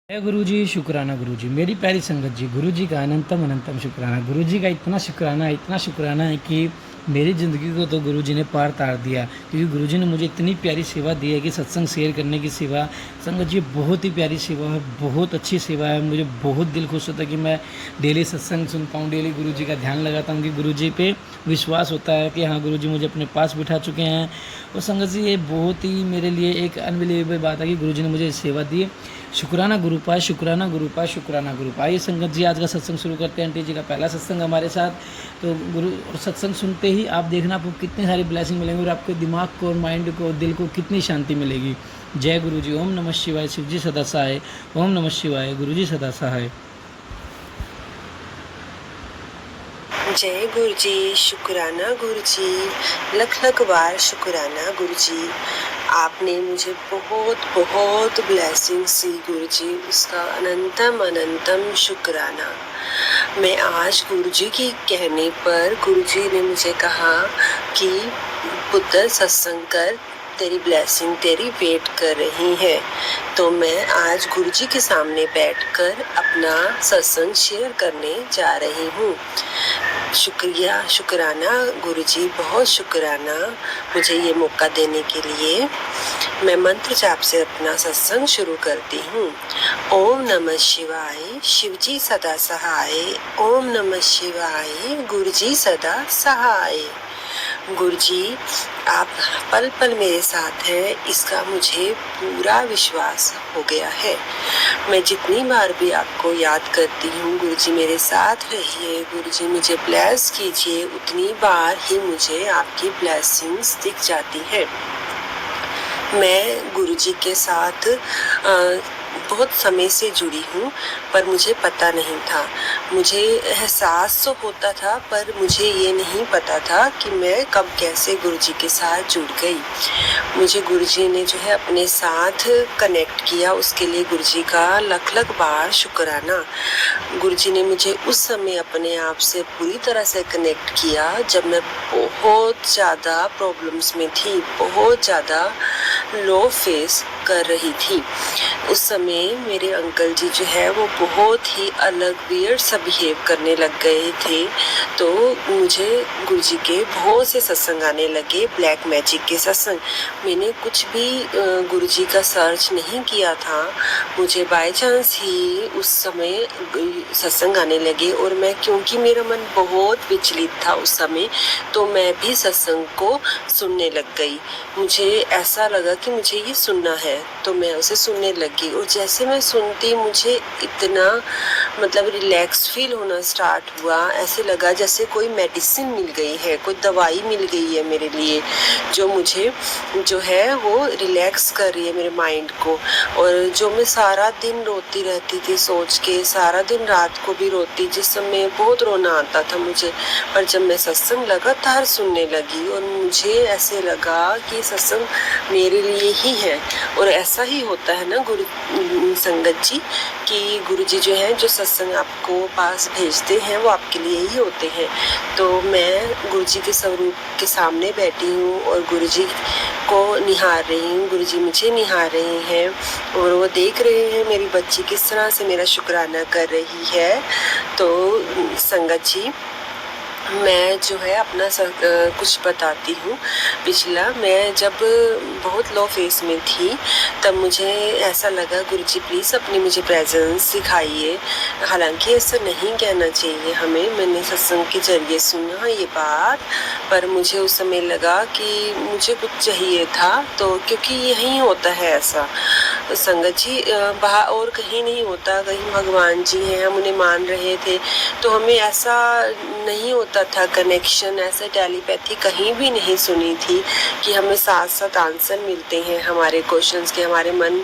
है गुरुजी, शुक्राना गुरुजी, मेरी प्यारी संगत जी, गुरुजी का अनंतम अनंतम शुक्राना। गुरुजी का इतना शुक्राना है कि मेरी ज़िंदगी को तो गुरुजी ने पार तार दिया, क्योंकि गुरुजी ने मुझे इतनी प्यारी सेवा दी है कि सत्संग शेयर करने की सेवा। संगत जी, बहुत ही प्यारी सेवा है, बहुत अच्छी सेवा है। मुझे बहुत दिल खुश होता है कि मैं डेली सत्संग सुनता हूँ, डेली गुरुजी का ध्यान लगाता हूँ कि गुरुजी पे विश्वास होता है कि हाँ, गुरुजी मुझे अपने पास बिठा चुके हैं। और संगत जी, ये बहुत ही मेरे लिए एक अनबिलीवेबल बात है कि गुरुजी ने मुझे सेवा दी। शुक्राना गुरुपाद, शुक्राना गुरुपाद, शुक्राना गुरुपाद। आइए संगत जी, आज का सत्संग शुरू करते हैं। आंटी जी का पहला सत्संग हमारे साथ। तो गुरु और सत्संग सुनते ही आप देखना आपको कितनी सारी ब्लेसिंग मिलेंगी और आपके दिमाग को और माइंड को, दिल को कितनी शांति मिलेगी। जय गुरु जी। ओम नमः शिवाय। शिव जी सदा सहाय। ओम नमः शिवाय। गुरु जी सदा सहाय। जय गुरु जी, शुक्राना गुरु जी, लख लख बार शुक्राना गुरु जी। आपने मुझे बहुत बहुत ब्लेसिंग्स दी गुरु जी, उसका अनंतम अनंतम शुक्राना। मैं आज गुरु जी की कहने पर गुरु जी ने मुझे कहा कि पुत्र सत्संग कर, तेरी ब्लेसिंग तेरी वेट कर रही है। तो मैं आज गुरु जी के सामने बैठकर अपना सत्संग शेयर करने जा रही हूँ। शुक्रिया, शुक्राना गुरु जी, बहुत शुक्राना मुझे ये मौका देने के लिए। मैं मंत्र जाप से अपना सत्संग शुरू करती हूँ। ओम नमः शिवाय, शिव जी सदा सहाय। ओम नमः शिवाय, गुरु जी सदा सहाय। गुरु जी, आप पल पल मेरे साथ हैं, इसका मुझे पूरा विश्वास हो गया है। मैं जितनी बार भी आपको याद करती हूँ, गुरु जी मेरे साथ रहिए, गुरु जी मुझे ब्लेस कीजिए, उतनी बार ही मुझे आपकी ब्लेसिंग्स दिख जाती है। मैं गुरु जी के साथ बहुत समय से जुड़ी हूँ, पर मुझे पता नहीं था। मुझे एहसास तो होता था, पर मुझे ये नहीं पता था कि मैं कब कैसे गुरु जी के साथ जुड़ गई। मुझे गुरु जी ने जो है अपने साथ कनेक्ट किया, उसके लिए गुरु जी का लख लख बार शुक्राना। गुरु जी ने मुझे उस समय अपने आप से पूरी तरह से कनेक्ट किया जब मैं बहुत ज़्यादा प्रॉब्लम्स में थी, बहुत ज़्यादा लो फेस कर रही थी। उस समय मेरे अंकल जी जो है वो बहुत ही अलग वियर्ड सा बिहेव करने लग गए थे। तो मुझे गुरु जी के बहुत से सत्संग आने लगे, ब्लैक मैजिक के सत्संग। मैंने कुछ भी गुरु जी का सर्च नहीं किया था, मुझे बाय चांस ही उस समय सत्संग आने लगे। और मैं, क्योंकि मेरा मन बहुत विचलित था उस समय, तो मैं भी सत्संग को सुनने लग गई। मुझे ऐसा लगा कि मुझे ये सुनना है, तो मैं उसे सुनने लगी। और जैसे मैं सुनती, मुझे इतना मतलब रिलैक्स फील होना स्टार्ट हुआ। ऐसे लगा जैसे कोई मेडिसिन मिल गई है, कोई दवाई मिल गई है मेरे लिए, जो मुझे जो है वो रिलैक्स कर रही है मेरे माइंड को। और जो मैं सारा दिन रोती रहती थी सोच के, सारा दिन रात को भी रोती, जिस समय बहुत रोना आता था मुझे, पर जब मैं सत्संग लगातार सुनने लगी और मुझे ऐसे लगा कि सत्संग मेरे लिए ही है। और ऐसा ही होता है ना गुरु संगत जी, कि गुरु जी जो है, जो सत्संग आपको पास भेजते हैं वो आपके लिए ही होते हैं। तो मैं गुरु जी के स्वरूप के सामने बैठी हूँ और गुरु जी को निहार रही हूँ। गुरु जी मुझे निहार रहे हैं और वो देख रहे हैं मेरी बच्ची किस तरह से मेरा शुक्राना कर रही है। तो संगत जी, मैं जो है अपना कुछ बताती हूँ। पिछला, मैं जब बहुत लो फेस में थी, तब मुझे ऐसा लगा गुरु जी प्लीज़ अपनी मुझे प्रेजेंस सिखाइए। हालांकि ऐसा नहीं कहना चाहिए हमें, मैंने सत्संग के जरिए सुना ये बात, पर मुझे उस समय लगा कि मुझे कुछ चाहिए था। तो क्योंकि यही होता है ऐसा संगत जी, बाहर और कहीं नहीं होता। कहीं भगवान जी हैं, हम उन्हें मान रहे थे, तो हमें ऐसा नहीं होता था कनेक्शन, ऐसे टेलीपैथी कहीं भी नहीं सुनी थी कि हमें साथ साथ आंसर मिलते हैं हमारे क्वेश्चंस के। हमारे मन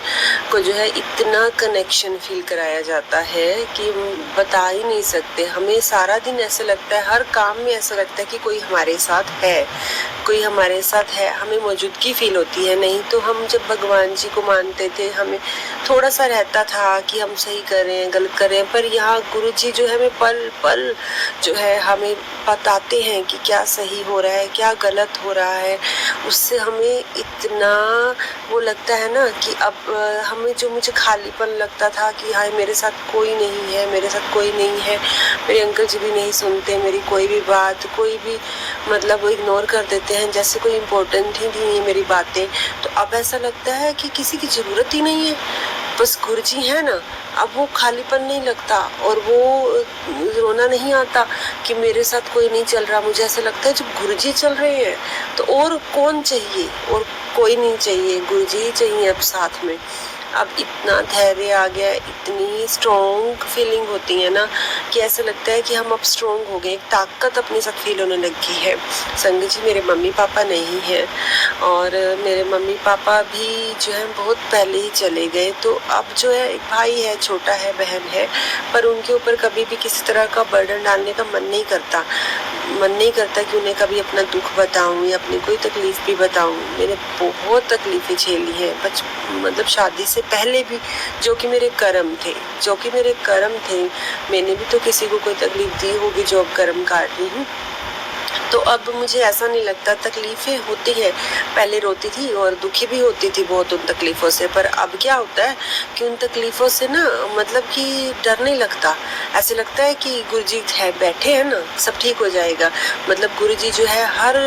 को जो है इतना कनेक्शन फील कराया जाता है कि बता ही नहीं सकते। हमें सारा दिन ऐसा लगता है, हर काम में ऐसा लगता है कि कोई हमारे साथ है, कोई हमारे साथ है, हमें मौजूदगी फील होती है। नहीं तो हम जब भगवान जी को मानते थे, हमें थोड़ा सा रहता था कि हम सही कर रहे हैं गलत कर रहे हैं, पर यहाँ गुरु जी जो है हमें पल पल जो है हमें बताते हैं कि क्या सही हो रहा है, क्या गलत हो रहा है, उससे हमें इतना वो लगता है ना कि अब हमें जो मुझे खालीपन लगता था कि हाय मेरे साथ कोई नहीं है, मेरे साथ कोई नहीं है, मेरे अंकल जी भी नहीं सुनते मेरी कोई भी बात, कोई भी मतलब वो इग्नोर कर देते हैं जैसे कोई इम्पोर्टेंट ही नहीं है मेरी बातें। तो अब ऐसा लगता है कि किसी की ज़रूरत ही नहीं है, बस गुरुजी है ना। अब वो खालीपन नहीं लगता और वो रोना नहीं आता कि मेरे साथ कोई नहीं चल रहा। मुझे ऐसा लगता है जब गुरुजी चल रहे हैं तो और कौन चाहिए, और कोई नहीं चाहिए, गुरुजी ही चाहिए अब साथ में। अब इतना धैर्य आ गया, इतनी स्ट्रॉन्ग फीलिंग होती है ना कि ऐसा लगता है कि हम अब स्ट्रॉन्ग हो गए, एक ताकत अपने साथ फील होने लगी है। संगत जी मेरे मम्मी पापा नहीं हैं और मेरे मम्मी पापा भी जो है बहुत पहले ही चले गए। तो अब जो है एक भाई है, छोटा है, बहन है, पर उनके ऊपर कभी भी किसी तरह का बर्डन डालने का मन नहीं करता कि उन्हें कभी अपना दुख बताऊं या अपनी कोई तकलीफ भी बताऊं। मैंने बहुत तकलीफें झेली हैं मतलब शादी से पहले भी, जो कि मेरे कर्म थे। मैंने भी तो किसी को कोई तकलीफ दी होगी जो अब कर्म काट रही हूँ। तो अब मुझे ऐसा नहीं लगता, तकलीफें होती हैं, पहले रोती थी और दुखी भी होती थी बहुत उन तकलीफों से, पर अब क्या होता है कि उन तकलीफों से ना मतलब कि डर नहीं लगता। ऐसे लगता है कि गुरुजी है, बैठे हैं ना, सब ठीक हो जाएगा। मतलब गुरुजी जो है हर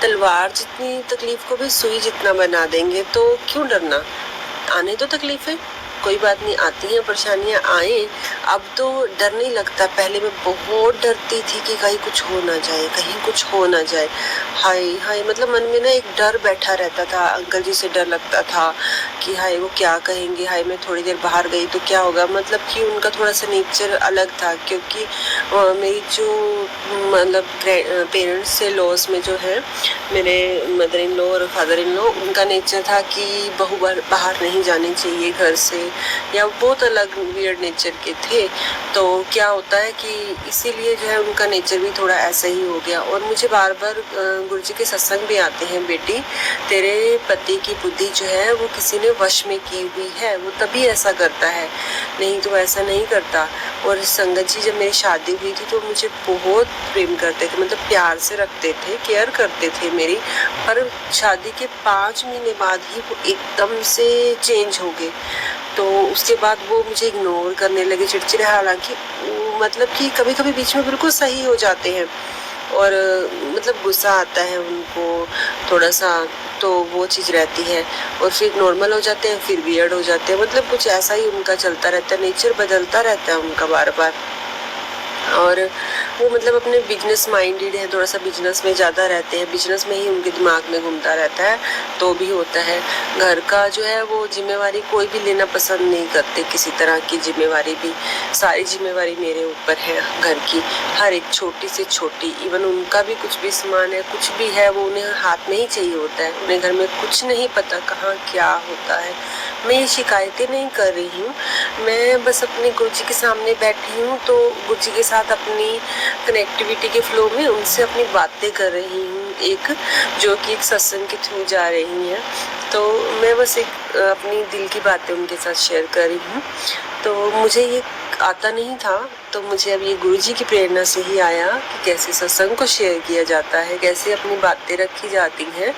तलवार जितनी तकलीफ को भी सुई जितना बना देंगे, तो क्यों डरना, आने दो तकलीफें, कोई बात नहीं, आती हैं परेशानियां आए। अब तो डर नहीं लगता, पहले मैं बहुत डरती थी कि कहीं कुछ हो ना जाए, हाय मतलब मन में ना एक डर बैठा रहता था। अंकल जी से डर लगता था कि हाय वो क्या कहेंगे, हाय मैं थोड़ी देर बाहर गई तो क्या होगा। मतलब कि उनका थोड़ा सा नेचर अलग था, क्योंकि मेरी जो मतलब पेरेंट्स से लॉस में जो है मेरे मदर इन लॉ और फादर इन लॉ, उनका नेचर था कि बहू बाहर नहीं जानी चाहिए घर से, या बहुत अलग वियर्ड नेचर के थे। तो क्या होता है कि इसीलिए जो है उनका नेचर भी थोड़ा ऐसा ही हो गया। और मुझे बार बार गुरुजी के सत्संग भी आते हैं, बेटी तेरे पति की बुद्धि जो है वो किसी ने वश में की हुई है, वो तभी ऐसा करता है, नहीं तो ऐसा नहीं करता। और संगत जी जब मेरी शादी हुई थी तो मुझे बहुत प्रेम करते थे, मतलब प्यार से रखते थे, केयर करते थे मेरी। पर शादी के 5 महीने बाद ही वो एकदम से चेंज हो गए। तो उसके बाद वो मुझे इग्नोर करने लगे, चिड़चिड़े, हालांकि मतलब कि कभी कभी बीच में बिल्कुल सही हो जाते हैं और मतलब गुस्सा आता है उनको थोड़ा सा, तो वो चीज़ रहती है, और फिर नॉर्मल हो जाते हैं, फिर वियर्ड हो जाते हैं। मतलब कुछ ऐसा ही उनका चलता रहता है, नेचर बदलता रहता है उनका बार बार। और वो मतलब अपने बिजनेस माइंडेड है, थोड़ा सा बिजनेस में ज़्यादा रहते हैं, बिजनेस में ही उनके दिमाग में घूमता रहता है, तो भी होता है। घर का जो है वो जिम्मेवारी कोई भी लेना पसंद नहीं करते, किसी तरह की जिम्मेवारी भी, सारी जिम्मेवारी मेरे ऊपर है घर की, हर एक छोटी से छोटी। इवन उनका भी कुछ भी सामान है, कुछ भी है, वो उन्हें हाथ में ही चाहिए होता है, उन्हें घर में कुछ नहीं पता कहाँ क्या होता है। मैं ये शिकायतें नहीं कर रही हूँ, मैं बस अपने गुरुजी के सामने बैठी हूँ, तो गुरुजी के साथ अपनी कनेक्टिविटी के फ्लो में उनसे अपनी बातें कर रही हूँ, एक जो कि एक सत्संग के थ्रू जा रही हैं। तो मैं बस एक अपनी दिल की बातें उनके साथ शेयर कर रही हूँ। तो मुझे ये आता नहीं था, तो मुझे अब ये गुरुजी की प्रेरणा से ही आया कि कैसे सत्संग को शेयर किया जाता है, कैसे अपनी बातें रखी जाती हैं।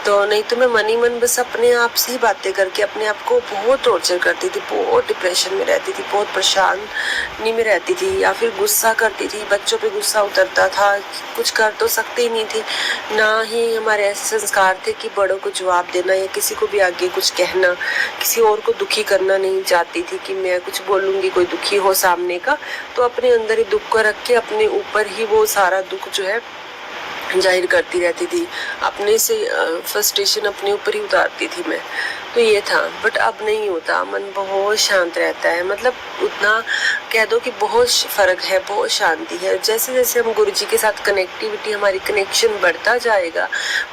तो नहीं तो मैं मन ही मन बस अपने आप से ही बातें करके अपने आप को बहुत टॉर्चर करती थी, बहुत डिप्रेशन में रहती थी, बहुत परेशानी में रहती थी, या फिर गुस्सा करती थी, बच्चों पे गुस्सा उतरता था, कुछ कर तो सकते ही नहीं थे, ना ही हमारे ऐसे संस्कार थे कि बड़ों को जवाब देना या किसी को भी आगे कुछ कहना, किसी और को दुखी करना नहीं चाहती थी कि मैं कुछ बोलूँगी कोई दुखी हो सामने का, तो अपने अंदर ही दुख को रख के अपने ऊपर ही वो सारा दुख जो है जाहिर करती रहती थी, अपने से फ्रस्ट्रेशन अपने ऊपर ही उतारती थी मैं। तो ये था, बट अब नहीं होता, मन बहुत शांत रहता है, मतलब उतना कह दो कि बहुत फ़र्क है, बहुत शांति है। जैसे जैसे हम गुरुजी के साथ कनेक्टिविटी, हमारी कनेक्शन बढ़ता जाएगा,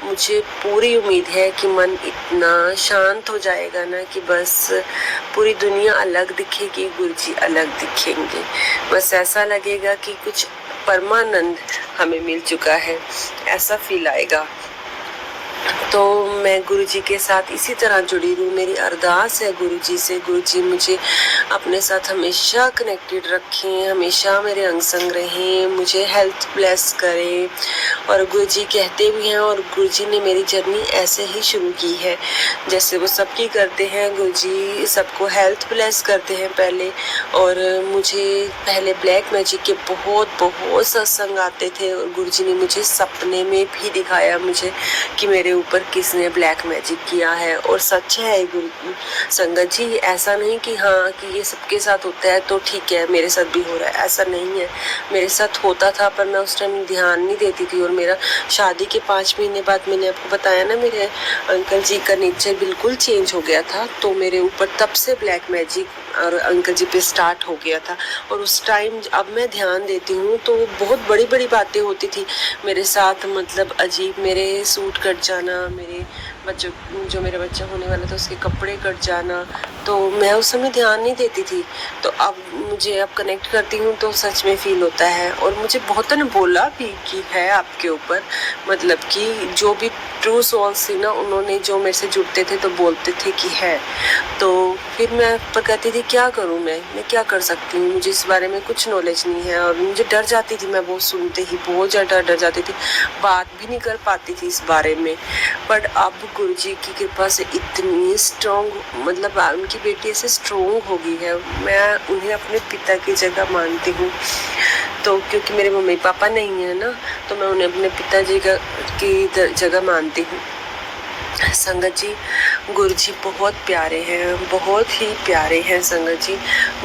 मुझे पूरी उम्मीद है कि मन इतना शांत हो जाएगा ना कि बस पूरी दुनिया अलग दिखेगी, गुरुजी अलग दिखेंगे। बस ऐसा लगेगा कि कुछ परमानंद हमें मिल चुका है, ऐसा फील आएगा। तो मैं गुरुजी के साथ इसी तरह जुड़ी रहूँ। मेरी अरदास है गुरुजी से, गुरुजी मुझे अपने साथ हमेशा कनेक्टेड रखें, हमेशा मेरे अंग संग रहें, मुझे हेल्थ ब्लेस करें। और गुरुजी कहते भी हैं, और गुरुजी ने मेरी जर्नी ऐसे ही शुरू की है जैसे वो सबकी करते हैं। गुरुजी सबको हेल्थ ब्लेस करते हैं पहले, और मुझे पहले ब्लैक मैजिक के बहुत बहुत सत्संग आते थे, और गुरुजी ने मुझे सपने में भी दिखाया मुझे कि मेरे ऊपर किसने ब्लैक मैजिक किया है। और सच है गुरु संगत जी, ऐसा नहीं कि हाँ कि ये सबके साथ होता है तो ठीक है मेरे साथ भी हो रहा है, ऐसा नहीं है। मेरे साथ होता था पर मैं उस टाइम ध्यान नहीं देती थी। और मेरा शादी के 5 महीने बाद, मैंने आपको बताया ना, मेरे अंकल जी का नेचर बिल्कुल चेंज हो गया था, तो मेरे ऊपर तब से ब्लैक मैजिक और अंकल जी पे स्टार्ट हो गया था। और उस टाइम अब मैं ध्यान देती हूँ तो बहुत बड़ी बड़ी बातें होती थी मेरे साथ, मतलब अजीब, मेरे सूट कट जाना, मेरे बच्चों, जो मेरा बच्चा होने वाला था उसके कपड़े कट जाना, तो मैं उस समय ध्यान नहीं देती थी। तो अब मुझे अब कनेक्ट करती हूँ तो सच में फील होता है। और मुझे बहुतों ने बोला भी कि है आपके ऊपर, मतलब कि जो भी ट्रू सोल्स थी ना, उन्होंने जो मेरे से जुड़ते थे तो बोलते थे कि है। तो फिर मैं पर कहती थी क्या करूँ, मैं क्या कर सकती हूँ, मुझे इस बारे में कुछ नॉलेज नहीं है। और मुझे डर जाती थी, मैं वो सुनते ही बहुत ज़्यादा डर जाती थी, बात भी नहीं कर पाती थी इस बारे में। बट अब गुरुजी की कृपा से इतनी स्ट्रॉन्ग, मतलब उनकी बेटी ऐसे स्ट्रॉन्ग हो गई है, मैं उन्हें अपने पिता की जगह मानती हूँ। तो क्योंकि मेरे मम्मी पापा नहीं है ना, तो मैं उन्हें अपने पिताजी की जगह मानती हूँ। संगत जी, गुरुजी बहुत प्यारे हैं, बहुत ही प्यारे हैं संगत जी।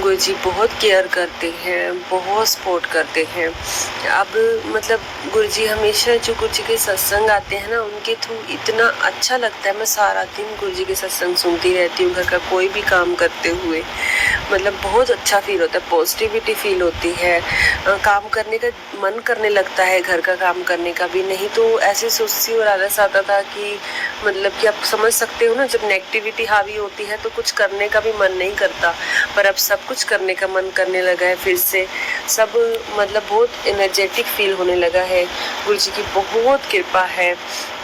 गुरुजी बहुत केयर करते हैं, बहुत सपोर्ट करते हैं। अब मतलब गुरुजी हमेशा, जो गुरुजी के सत्संग आते हैं ना, उनके थ्रू इतना अच्छा लगता है। मैं सारा दिन गुरुजी के सत्संग सुनती रहती हूँ, घर का कोई भी काम करते हुए, मतलब बहुत अच्छा फील होता है, पॉजिटिविटी फील होती है, काम करने का मन करने लगता है, घर का काम करने का भी। नहीं तो ऐसे सुस्ती और आलस आता था कि मतलब कि आप समझ सकते हो ना, जब नेगेटिविटी हावी होती है तो कुछ करने का भी मन नहीं करता। पर अब सब कुछ करने का मन करने लगा है फिर से, सब मतलब बहुत एनर्जेटिक फील होने लगा है। गुरुजी की बहुत कृपा है।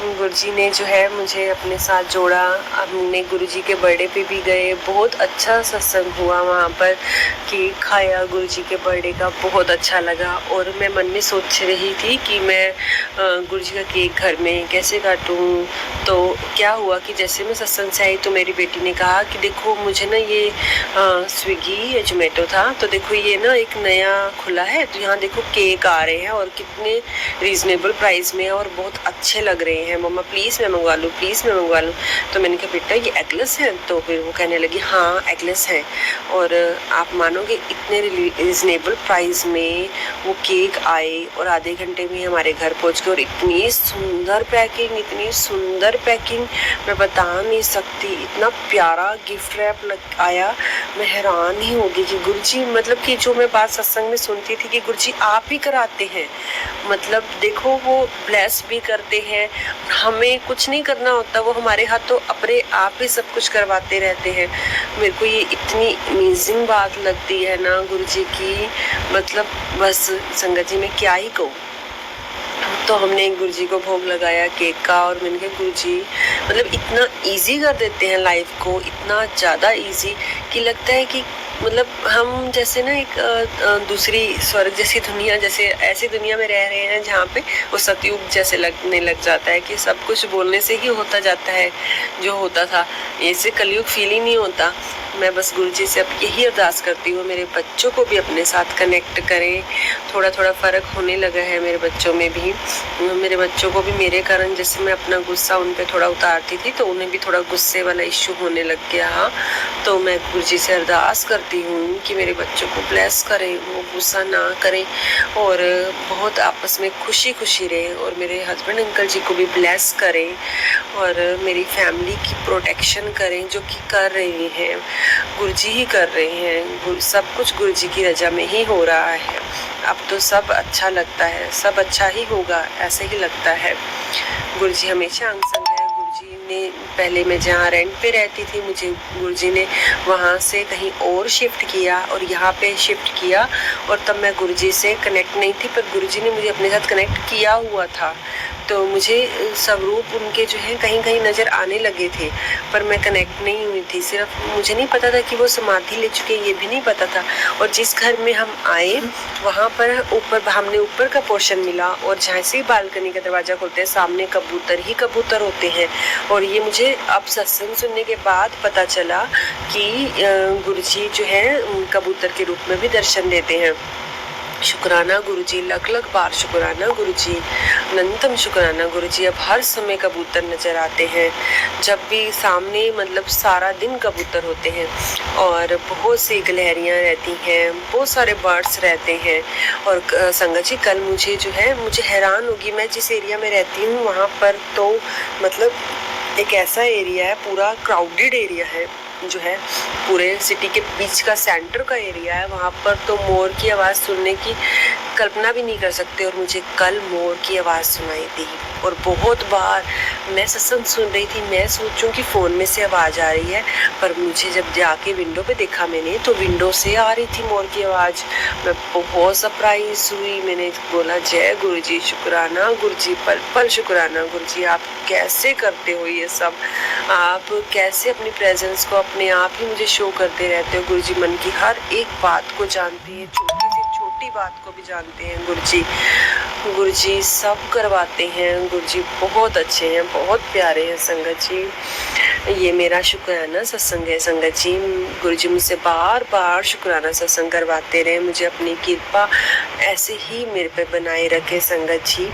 गुरुजी ने जो है मुझे अपने साथ जोड़ा। हमने गुरुजी के बर्थडे पे भी गए, बहुत अच्छा सत्संग हुआ वहाँ पर, केक खाया गुरुजी के बर्थडे का, बहुत अच्छा लगा। और मैं मन में सोच रही थी कि मैं गुरुजी का केक घर में कैसे काटूँ। तो क्या हुआ कि जैसे मैं सत्संग से आई तो मेरी बेटी ने कहा कि देखो मुझे ना ये स्विगी या जोमेटो था, तो देखो ये ना एक नया खुला है, तो यहाँ देखो केक आ रहे हैं और कितने रीजनेबल प्राइस में और बहुत अच्छे लग रहे हैं, मम्मा प्लीज़ मैं मंगवा लूँ, प्लीज़ मैं मंगवा लूँ। तो मैंने कहा बेटा ये एगलेस है, तो फिर वो कहने लगी हाँ एगलेस है। और आप मानोगे इतने रीजनेबल प्राइस में वो केक आए और आधे घंटे में हमारे घर पहुँच गए। और इतनी सुंदर पैकिंग, इतनी सुंदर पैकिंग, मैं बता नहीं सकती, इतना प्यारा गिफ्ट रैप आया। मैं हैरान ही हो गई कि गुरुजी, मतलब कि जो मैं बात सत्संग में सुनती थी कि गुरुजी आप ही कराते हैं, मतलब देखो वो ब्लेस भी करते हैं, हमें कुछ नहीं करना होता, वो हमारे हाथ तो अपने आप ही सब कुछ करवाते रहते हैं। मेरे को ये इतनी अमेजिंग बात लगती है ना गुरुजी की, मतलब बस संगत जी मैं क्या ही कहूँ। तो हमने गुरुजी को भोग लगाया केक का, और मैंने कहा गुरुजी मतलब इतना इजी कर देते हैं लाइफ को, इतना ज़्यादा इजी कि लगता है कि मतलब हम जैसे ना एक दूसरी स्वर्ग जैसी दुनिया, जैसे ऐसी दुनिया में रह रहे हैं जहाँ पे वो सतयुग जैसे लगने लग जाता है कि सब कुछ बोलने से ही होता जाता है जो होता था, ऐसे कलयुग फील ही नहीं होता। मैं बस गुरुजी से अब यही अरदास करती हूँ मेरे बच्चों को भी अपने साथ कनेक्ट करें। थोड़ा थोड़ा फ़र्क होने लगा है मेरे बच्चों में भी, मेरे बच्चों को भी मेरे कारण, जैसे मैं अपना गुस्सा उन पे थोड़ा उतारती थी तो उन्हें भी थोड़ा गुस्से वाला इश्यू होने लग गया। तो मैं गुरुजी से अरदास करती हूँ कि मेरे बच्चों को ब्लेस करें, वो गुस्सा ना करें और बहुत आपस में खुशी खुशी रहें, और मेरे हस्बैंड अंकल जी को भी ब्लेस करें और मेरी फैमिली की प्रोटेक्शन करें, जो कि कर रहे हैं, गुरुजी ही कर रहे हैं। सब कुछ गुरुजी की रजा में ही हो रहा है। अब तो सब अच्छा लगता है, सब अच्छा ही होगा, ऐसे ही लगता है। गुरुजी हमेशा अंग संग है। गुरुजी ने पहले मैं जहाँ रेंट पे रहती थी, मुझे गुरुजी ने वहाँ से कहीं और शिफ्ट किया और यहाँ पे शिफ्ट किया, और तब मैं गुरुजी से कनेक्ट नहीं थी, पर गुरुजी ने मुझे अपने साथ कनेक्ट किया हुआ था। तो तो मुझे स्वरूप उनके जो है कहीं-कहीं नज़र आने लगे थे, पर मैं कनेक्ट नहीं हुई थी। सिर्फ़ मुझे नहीं पता था कि वो समाधि ले चुके हैं, ये भी नहीं पता था। और जिस घर में हम आए वहाँ पर हमने ऊपर का पोर्शन मिला, और जैसे ही बालकनी का दरवाज़ा खोलते हैं सामने कबूतर ही कबूतर होते हैं। और ये मुझे अब सत्संग सुनने के बाद पता चला कि गुरुजी जो है कबूतर के रूप में भी दर्शन देते हैं। शुक्राना गुरुजी, लख-लख बार शुक्राना गुरुजी, अनंतम शुक्राना गुरुजी। अब हर समय कबूतर नज़र आते हैं, जब भी सामने मतलब सारा दिन कबूतर होते हैं, और बहुत सी गिलहरियाँ रहती हैं, बहुत सारे बर्ड्स रहते हैं। और संगत जी कल मुझे जो है मुझे हैरान होगी, मैं जिस एरिया में रहती हूँ वहाँ पर तो मतलब एक ऐसा एरिया है, पूरा क्राउडेड एरिया है जो है, पूरे सिटी के बीच का सेंटर का एरिया है। वहाँ पर तो मोर की आवाज़ सुनने की कल्पना भी नहीं कर सकते, और मुझे कल मोर की आवाज़ सुनाई दी। और बहुत बार मैं सत्संग सुन रही थी, मैं सोचूं कि फ़ोन में से आवाज़ आ रही है, पर मुझे जब जाके विंडो पे देखा मैंने तो विंडो से आ रही थी मोर की आवाज़। मैं बहुत सरप्राइज हुई, मैंने बोला जय गुरुजी, शुक्राना गुरुजी, पल पल शुक्राना गुरुजी। आप कैसे करते हो ये सब, आप कैसे अपनी प्रेजेंस को अपने आप ही मुझे शो करते रहते हो गुरुजी। मन की हर एक बात को जानते हैं, छोटी से छोटी बात को भी जानते हैं गुरुजी। गुरुजी सब करवाते हैं, गुरुजी बहुत अच्छे हैं, बहुत प्यारे हैं संगत जी। ये मेरा शुक्राना सत्संग है संगत जी। गुरुजी मुझसे बार बार शुक्राना सत्संग करवाते रहे, मुझे अपनी कृपा ऐसे ही मेरे पे बनाए रखे संगत जी।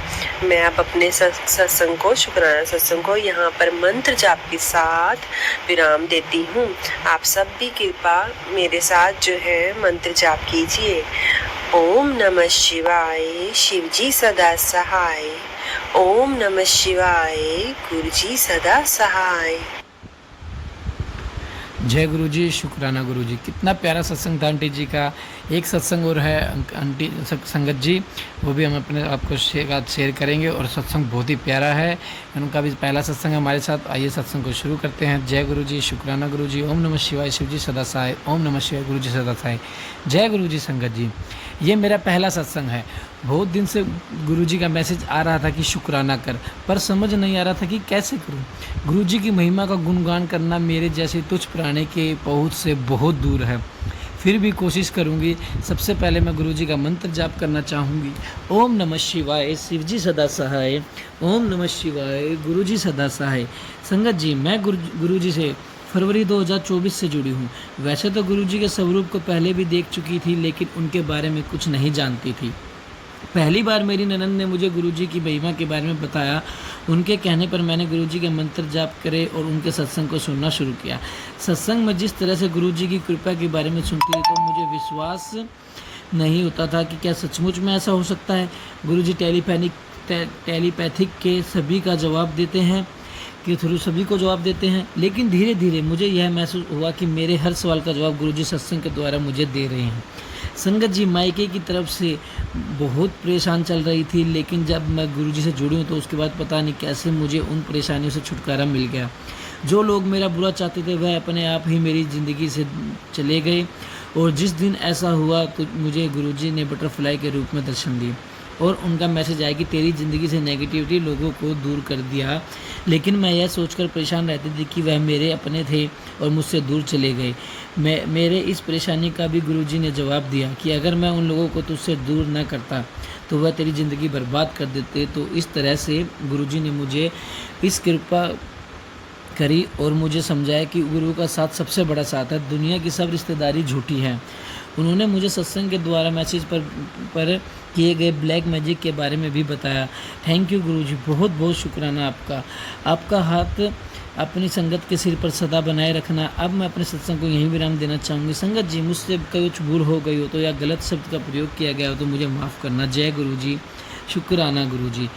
मैं अब अपने सत्संग को, शुक्राना सत्संग को यहाँ पर मंत्र जाप के साथ विराम देती हूँ। आप सब भी कृपा मेरे साथ जो है मंत्र जाप कीजिए। ओम नमः शिवाय, शिवजी सदा सहाय। ओम नमः शिवाय, गुरुजी सदा सहाय। जय गुरुजी, शुक्राना गुरुजी। कितना प्यारा सत्संग था आंटी जी का। एक सत्संग और है आंटी संगत जी, वो भी हम अपने आपको शेयर करेंगे, और सत्संग बहुत ही प्यारा है। उनका भी पहला सत्संग हमारे साथ। आइए सत्संग को शुरू करते हैं। जय गुरुजी, शुक्राना गुरुजी। ओम नमः शिवाय, शिवजी सदा सहाय। ओम नमः शिवाय, गुरुजी सदा सहाय। जय गुरुजी संगत जी। ये मेरा पहला सत्संग है। बहुत दिन से गुरुजी का मैसेज आ रहा था कि शुक्राना कर, पर समझ नहीं आ रहा था कि कैसे करूं। गुरुजी की महिमा का गुणगान करना मेरे जैसे तुच्छ प्राणी के पहुंच से बहुत दूर है, फिर भी कोशिश करूंगी। सबसे पहले मैं गुरुजी का मंत्र जाप करना चाहूँगी। ओम नमः शिवाय, शिवजी सदा सहाय। ओम नमः शिवाय, गुरुजी सदा सहाय। संगत जी, मैं गुरुजी से फरवरी 2024 से जुड़ी हूँ। वैसे तो गुरुजी के स्वरूप को पहले भी देख चुकी थी, लेकिन उनके बारे में कुछ नहीं जानती थी। पहली बार मेरी ननद ने मुझे गुरुजी की महिमा के बारे में बताया। उनके कहने पर मैंने गुरुजी के मंत्र जाप करे और उनके सत्संग को सुनना शुरू किया। सत्संग में जिस तरह से गुरुजी की कृपा के बारे में सुनती थी तो मुझे विश्वास नहीं होता था कि क्या सचमुच में ऐसा हो सकता है। गुरुजी टेलीपैथिक के सभी का जवाब देते हैं, के थ्रू सभी को जवाब देते हैं। लेकिन धीरे धीरे मुझे यह महसूस हुआ कि मेरे हर सवाल का जवाब गुरुजी सत्संग के द्वारा मुझे दे रहे हैं। संगत जी, मायके की तरफ से बहुत परेशान चल रही थी, लेकिन जब मैं गुरुजी से जुड़ी हूँ तो उसके बाद पता नहीं कैसे मुझे उन परेशानियों से छुटकारा मिल गया। जो लोग मेरा बुरा चाहते थे वह अपने आप ही मेरी ज़िंदगी से चले गए, और जिस दिन ऐसा हुआ तो मुझे गुरुजी ने बटरफ्लाई के रूप में दर्शन दिए, और उनका मैसेज आया कि तेरी ज़िंदगी से नेगेटिविटी लोगों को दूर कर दिया। लेकिन मैं यह सोचकर परेशान रहती थी कि वह मेरे अपने थे और मुझसे दूर चले गए। मेरे इस परेशानी का भी गुरुजी ने जवाब दिया कि अगर मैं उन लोगों को तुझसे दूर न करता तो वह तेरी ज़िंदगी बर्बाद कर देते। तो इस तरह से गुरुजी ने मुझे इस कृपा करी और मुझे समझाया कि गुरु का साथ सबसे बड़ा साथ है, दुनिया की सब रिश्तेदारी झूठी है। उन्होंने मुझे सत्संग के द्वारा मैसेज पर किए गए ब्लैक मैजिक के बारे में भी बताया। थैंक यू गुरुजी, बहुत बहुत शुक्राना आपका। आपका हाथ अपनी संगत के सिर पर सदा बनाए रखना। अब मैं अपने सत्संग को यहीं विराम देना चाहूँगी। संगत जी, मुझसे कुछ भूल हो गई हो तो या गलत शब्द का प्रयोग किया गया हो तो मुझे माफ़ करना। जय गुरुजी, शुक्राना गुरुजी।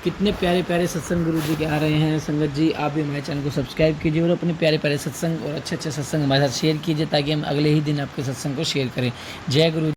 कितने प्यारे प्यारे सत्संग गुरुजी के आ रहे हैं। संगत जी, आप भी हमारे चैनल को सब्सक्राइब कीजिए और अपने प्यारे प्यारे सत्संग और अच्छे अच्छे सत्संग हमारे साथ शेयर कीजिए, ताकि हम अगले ही दिन आपके सत्संग को शेयर करें। जय गुरु।